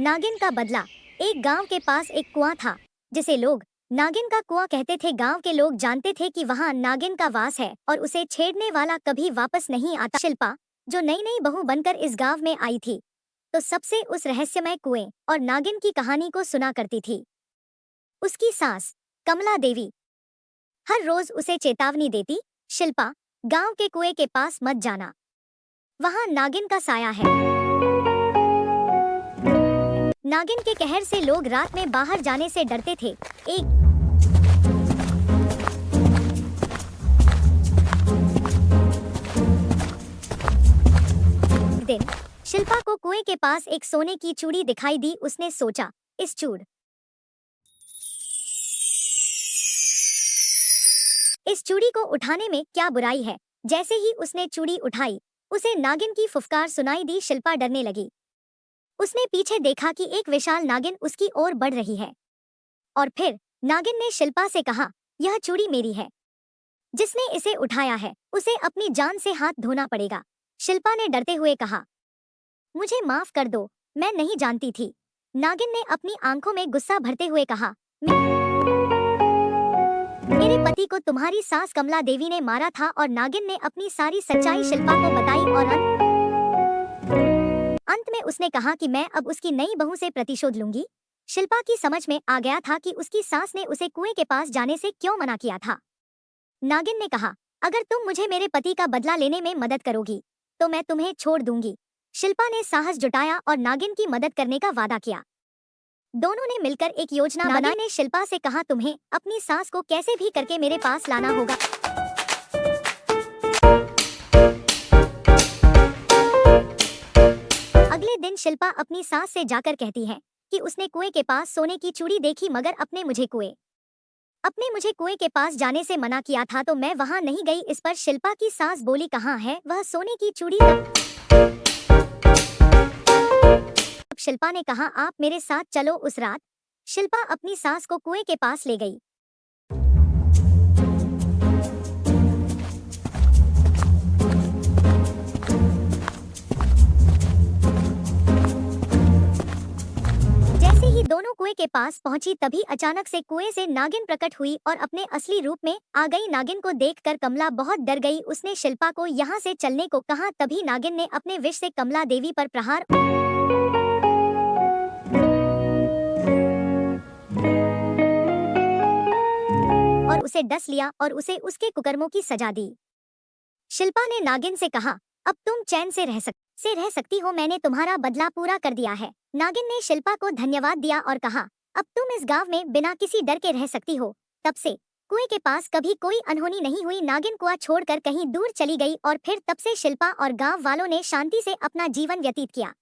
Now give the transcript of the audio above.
नागिन का बदला। एक गांव के पास एक कुआं था जिसे लोग नागिन का कुआं कहते थे। गांव के लोग जानते थे कि वहां नागिन का वास है और उसे छेड़ने वाला कभी वापस नहीं आता। शिल्पा जो नई नई बहू बनकर इस गांव में आई थी तो सबसे उस रहस्यमय कुएं और नागिन की कहानी को सुना करती थी। उसकी सास कमला देवी हर रोज उसे चेतावनी देती, शिल्पा गांव के कुएं के पास मत जाना, वहां नागिन का साया है। नागिन के कहर से लोग रात में बाहर जाने से डरते थे। एक दिन शिल्पा को कुएं के पास एक सोने की चूड़ी दिखाई दी। उसने सोचा, इस चूड़ी को उठाने में क्या बुराई है। जैसे ही उसने चूड़ी उठाई उसे नागिन की फुफकार सुनाई दी। शिल्पा डरने लगी। उसने पीछे देखा कि एक विशाल नागिन उसकी ओर बढ़ रही है और फिर नागिन ने शिल्पा से कहा, यह चूड़ी मेरी है। जिसने इसे उठाया है उसे अपनी जान से हाथ धोना पड़ेगा। शिल्पा ने डरते हुए कहा, मुझे माफ कर दो, मैं नहीं जानती थी। नागिन ने अपनी आंखों में गुस्सा भरते हुए कहा, मेरे पति को तुम्हारी सास कमला देवी ने मारा था। और नागिन ने अपनी सारी सच्चाई शिल्पा को बताई और अंत में उसने कहा कि मैं अब उसकी नई बहू से प्रतिशोध लूंगी। शिल्पा की समझ में आ गया था कि उसकी सास ने उसे कुएं के पास जाने से क्यों मना किया था। नागिन ने कहा, अगर तुम मुझे मेरे पति का बदला लेने में मदद करोगी तो मैं तुम्हें छोड़ दूंगी। शिल्पा ने साहस जुटाया और नागिन की मदद करने का वादा किया। दोनों ने मिलकर एक योजना बनाई। नागिन ने शिल्पा से कहा, तुम्हें अपनी सास को कैसे भी करके मेरे पास लाना होगा। अगले दिन शिल्पा अपनी सास से जाकर कहती है कि उसने कुएं के पास सोने की चूड़ी देखी, मगर अपने मुझे कुएं के पास जाने से मना किया था तो मैं वहां नहीं गई। इस पर शिल्पा की सास बोली, कहाँ है वह सोने की चूड़ी। तब शिल्पा ने कहा, आप मेरे साथ चलो। उस रात शिल्पा अपनी सास को कुएं के पास ले गई। जैसे ही दोनों कुएं के पास पहुंची तभी अचानक से कुएं से नागिन प्रकट हुई और अपने असली रूप में आ गई। नागिन को देखकर कमला बहुत डर गई। उसने शिल्पा को यहाँ से चलने को कहा। तभी नागिन ने अपने विष से कमला देवी पर प्रहार और उसे डस लिया और उसे उसके कुकर्मों की सजा दी। शिल्पा ने नागिन से कहा, अब तुम चैन से रह सकती हो, मैंने तुम्हारा बदला पूरा कर दिया है। नागिन ने शिल्पा को धन्यवाद दिया और कहा, अब तुम इस गांव में बिना किसी डर के रह सकती हो। तब से कुएं के पास कभी कोई अनहोनी नहीं हुई। नागिन कुआं छोड़कर कहीं दूर चली गई और फिर तब से शिल्पा और गांव वालों ने शांति से अपना जीवन व्यतीत किया।